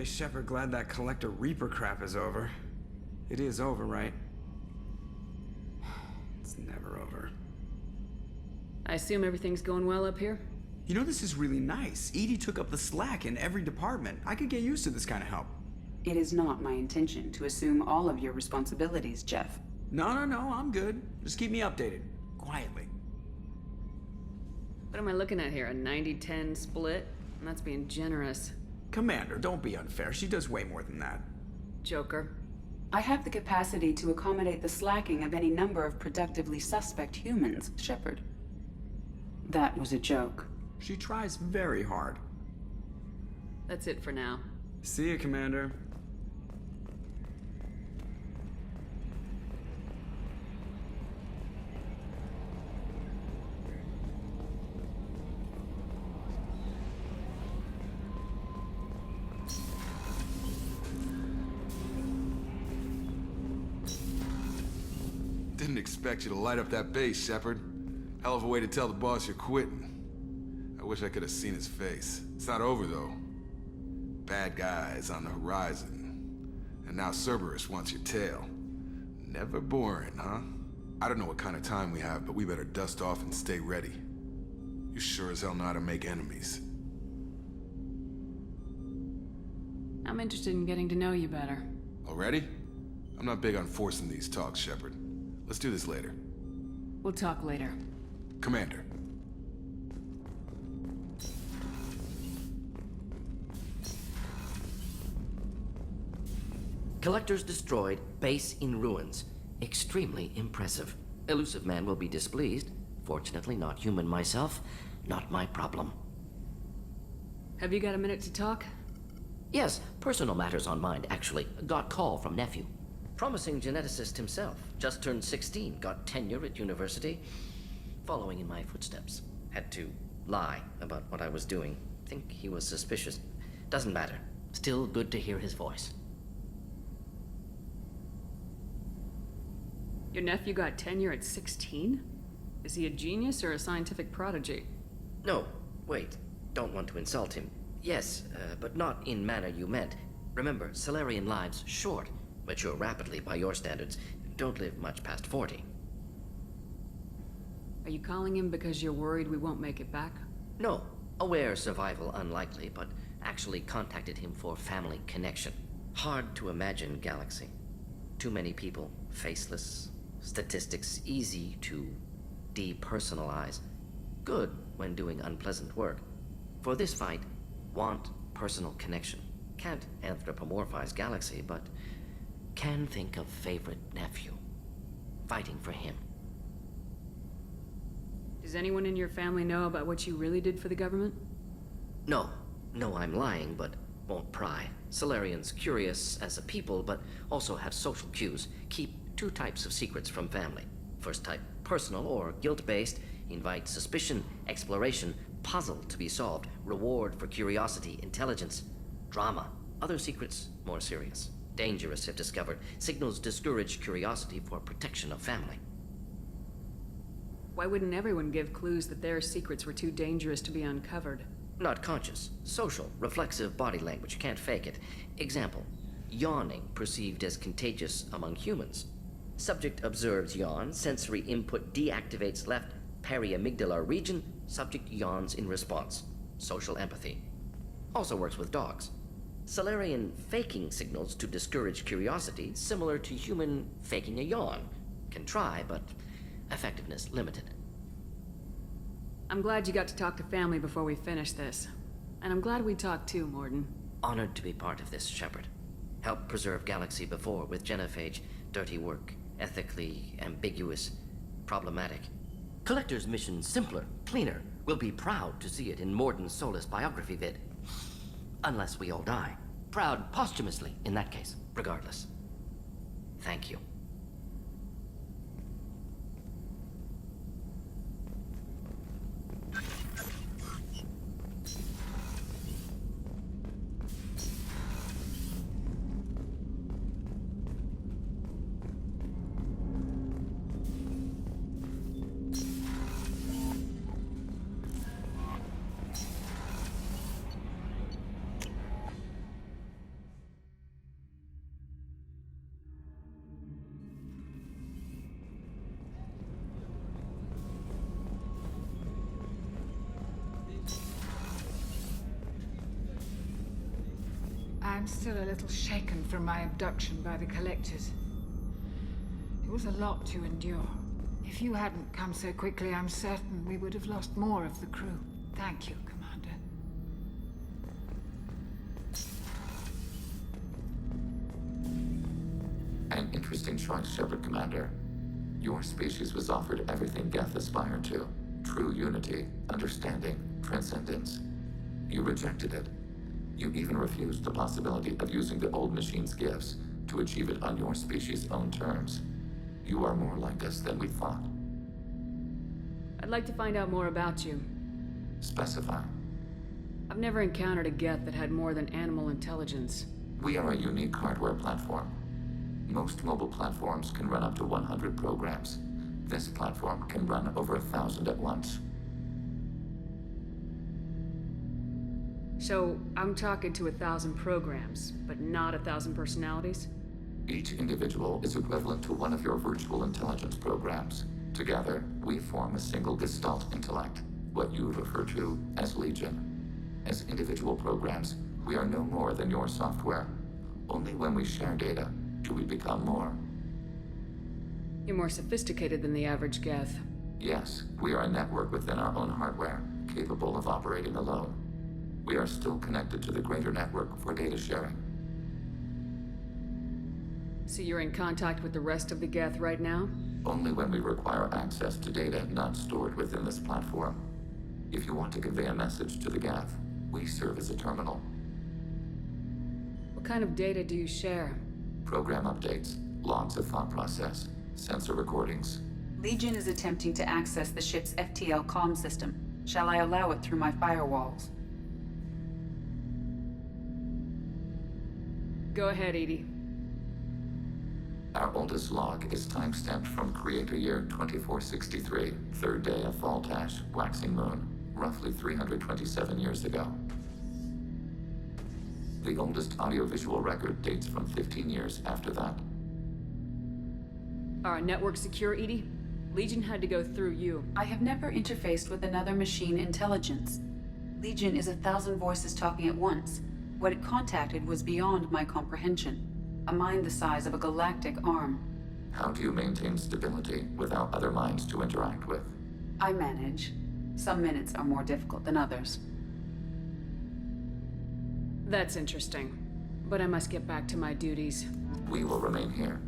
Hey, Shepard, glad that Collector Reaper crap is over. It is over, right? It's never over. I assume everything's going well up here? You know, this is really nice. Edie took up the slack in every department. I could get used to this kind of help. It is not my intention to assume all of your responsibilities, Jeff. No, I'm good. Just keep me updated. Quietly. What am I looking at here? A 90-10 split? And that's being generous. Commander, don't be unfair. She does way more than that. Joker. I have the capacity to accommodate the slacking of any number of productively suspect humans, Shepard. That was a joke. She tries very hard. That's it for now. See you, Commander. Didn't expect you to light up that base, Shepard. Hell of a way to tell the boss you're quitting. I wish I could have seen his face. It's not over, though. Bad guys on the horizon. And now Cerberus wants your tail. Never boring, huh? I don't know what kind of time we have, but we better dust off and stay ready. You sure as hell know how to make enemies. I'm interested in getting to know you better. Already? I'm not big on forcing these talks, Shepard. Let's do this later. We'll talk later. Commander. Collectors destroyed, base in ruins. Extremely impressive. Elusive man will be displeased. Fortunately, not human myself. Not my problem. Have you got a minute to talk? Yes, personal matters on mind, actually. Got call from nephew. Promising geneticist himself. Just turned 16, got tenure at university. Following in my footsteps. Had to lie about what I was doing. Think he was suspicious. Doesn't matter. Still good to hear his voice. Your nephew got tenure at 16? Is he a genius or a scientific prodigy? No, wait. Don't want to insult him. Yes, but not in manner you meant. Remember, Salarian lives short. Mature rapidly by your standards. Don't live much past 40. Are you calling him because you're worried we won't make it back? No. Aware survival unlikely, but actually contacted him for family connection. Hard to imagine galaxy. Too many people, faceless. Statistics easy to depersonalize. Good when doing unpleasant work. For this fight, want personal connection. Can't anthropomorphize galaxy, but can think of favorite nephew. Fighting for him. Does anyone in your family know about what you really did for the government? No. No, I'm lying, but won't pry. Solarians curious as a people, but also have social cues. Keep two types of secrets from family. First type, personal or guilt-based. Invite suspicion, exploration, puzzle to be solved. Reward for curiosity, intelligence. Drama. Other secrets, more serious. Dangerous if discovered. Signals discourage curiosity for protection of family. Why wouldn't everyone give clues that their secrets were too dangerous to be uncovered? Not conscious. Social, reflexive body language. Can't fake it. Example. Yawning perceived as contagious among humans. Subject observes yawn. Sensory input deactivates left periamygdalar region. Subject yawns in response. Social empathy. Also works with dogs. Solarian faking signals to discourage curiosity, similar to human faking a yawn. Can try, but effectiveness limited. I'm glad you got to talk to family before we finish this. And I'm glad we talked too, Morden. Honored to be part of this, Shepard. Helped preserve Galaxy before with genophage. Dirty work. Ethically ambiguous. Problematic. Collector's mission simpler, cleaner. We'll be proud to see it in Morden's Solus biography vid. Unless we all die. Proud posthumously, in that case. Regardless. Thank you. I'm still a little shaken from my abduction by the Collectors. It was a lot to endure. If you hadn't come so quickly, I'm certain we would have lost more of the crew. Thank you, Commander. An interesting choice, Shepard Commander. Your species was offered everything Geth aspired to. True unity, understanding, transcendence. You rejected it. You even refused the possibility of using the old machine's gifts to achieve it on your species' own terms. You are more like us than we thought. I'd like to find out more about you. Specify. I've never encountered a Geth that had more than animal intelligence. We are a unique hardware platform. Most mobile platforms can run up to 100 programs. This platform can run over 1,000 at once. So, I'm talking to 1,000 programs, but not 1,000 personalities? Each individual is equivalent to one of your virtual intelligence programs. Together, we form a single Gestalt intellect, what you refer to as Legion. As individual programs, we are no more than your software. Only when we share data do we become more. You're more sophisticated than the average Geth. Yes, we are a network within our own hardware, capable of operating alone. We are still connected to the greater network for data sharing. So you're in contact with the rest of the Geth right now? Only when we require access to data not stored within this platform. If you want to convey a message to the Geth, we serve as a terminal. What kind of data do you share? Program updates, logs of thought process, sensor recordings. Legion is attempting to access the ship's FTL comm system. Shall I allow it through my firewalls? Go ahead, Edie. Our oldest log is time-stamped from Creator Year 2463, third day of Voltash, waxing moon, roughly 327 years ago. The oldest audiovisual record dates from 15 years after that. Our network secure, Edie? Legion had to go through you. I have never interfaced with another machine intelligence. Legion is 1,000 voices talking at once. What it contacted was beyond my comprehension. A mind the size of a galactic arm. How do you maintain stability without other minds to interact with? I manage. Some minutes are more difficult than others. That's interesting. But I must get back to my duties. We will remain here.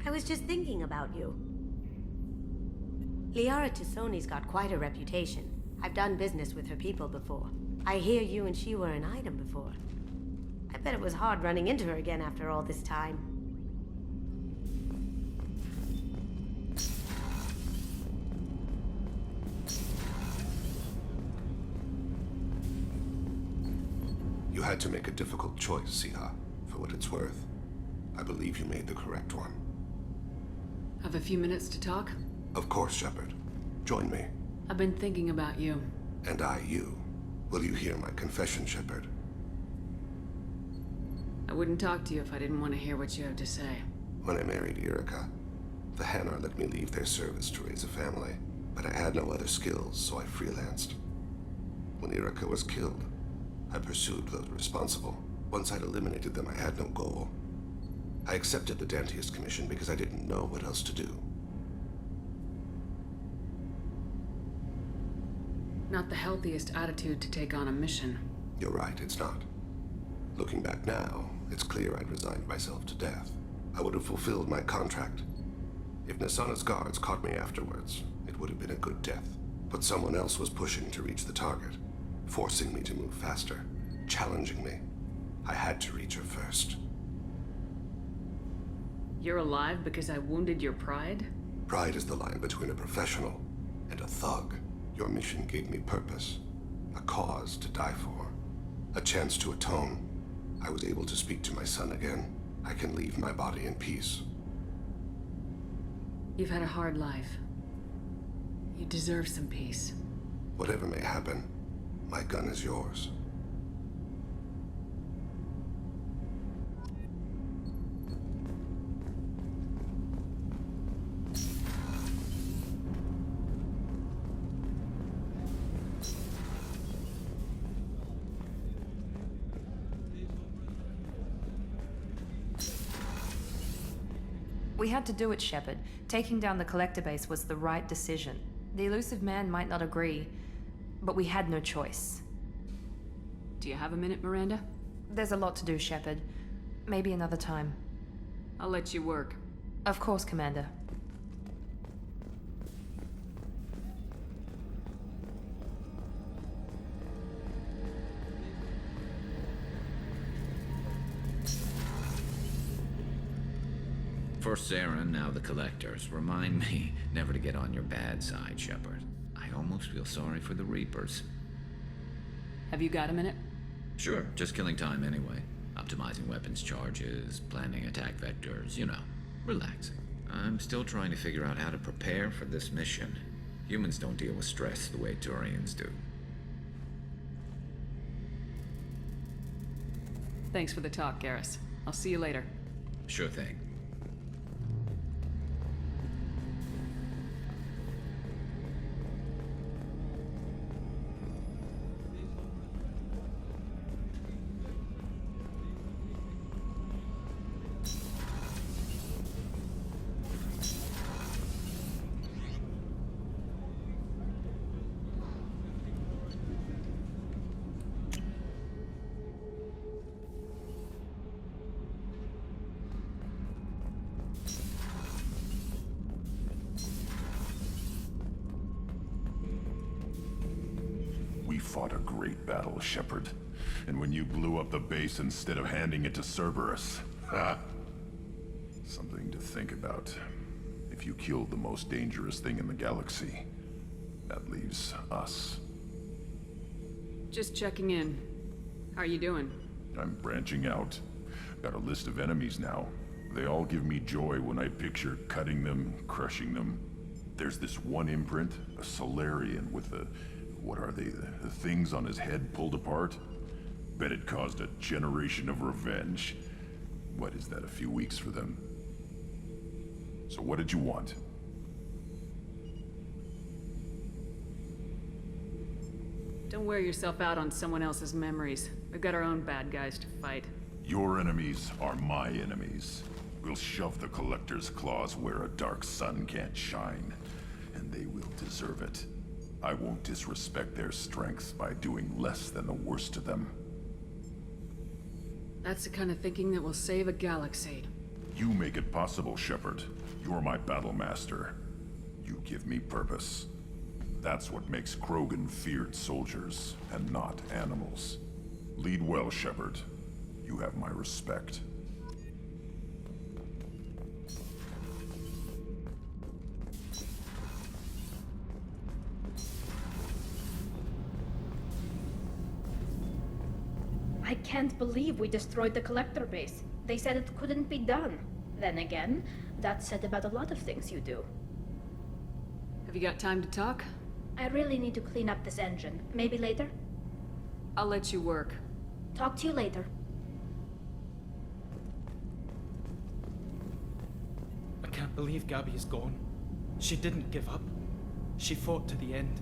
I was just thinking about you. Liara Tassoni's got quite a reputation. I've done business with her people before. I hear you and she were an item before. I bet it was hard running into her again after all this time. You had to make a difficult choice, Siha. For what it's worth, I believe you made the correct one. Have a few minutes to talk? Of course, Shepard. Join me. I've been thinking about you. And I you. Will you hear my confession, Shepard? I wouldn't talk to you if I didn't want to hear what you have to say. When I married Erica, the Hanar let me leave their service to raise a family, but I had no other skills, so I freelanced. When Erica was killed, I pursued those responsible. Once I'd eliminated them, I had no goal. I accepted the Dantius commission because I didn't know what else to do. Not the healthiest attitude to take on a mission. You're right, it's not. Looking back now, it's clear I'd resigned myself to death. I would have fulfilled my contract. If Nasana's guards caught me afterwards, it would have been a good death. But someone else was pushing to reach the target, forcing me to move faster, challenging me. I had to reach her first. You're alive because I wounded your pride? Pride is the line between a professional and a thug. Your mission gave me purpose, a cause to die for, a chance to atone. I was able to speak to my son again. I can leave my body in peace. You've had a hard life. You deserve some peace. Whatever may happen, my gun is yours. We had to do it, Shepard. Taking down the collector base was the right decision. The elusive man might not agree, but we had no choice. Do you have a minute, Miranda? There's a lot to do, Shepard. Maybe another time. I'll let you work. Of course, Commander. First Saren, now the Collectors. Remind me never to get on your bad side, Shepard. I almost feel sorry for the Reapers. Have you got a minute? Sure, just killing time anyway. Optimizing weapons charges, planning attack vectors, you know, relaxing. I'm still trying to figure out how to prepare for this mission. Humans don't deal with stress the way Turians do. Thanks for the talk, Garrus. I'll see you later. Sure thing. We fought a great battle, Shepard. And when you blew up the base instead of handing it to Cerberus, ha! Something to think about. If you killed the most dangerous thing in the galaxy, that leaves us. Just checking in. How are you doing? I'm branching out. Got a list of enemies now. They all give me joy when I picture cutting them, crushing them. There's this one imprint, a Solarian with the... what are they? The things on his head pulled apart? Bet it caused a generation of revenge. What is that, a few weeks for them? So what did you want? Don't wear yourself out on someone else's memories. We've got our own bad guys to fight. Your enemies are my enemies. We'll shove the Collector's claws where a dark sun can't shine, and they will deserve it. I won't disrespect their strengths by doing less than the worst of them. That's the kind of thinking that will save a galaxy. You make it possible, Shepard. You're my battle master. You give me purpose. That's what makes Krogan feared soldiers, and not animals. Lead well, Shepard. You have my respect. I can't believe we destroyed the Collector base. They said it couldn't be done. Then again, that's said about a lot of things you do. Have you got time to talk? I really need to clean up this engine. Maybe later? I'll let you work. Talk to you later. I can't believe Gabby is gone. She didn't give up. She fought to the end.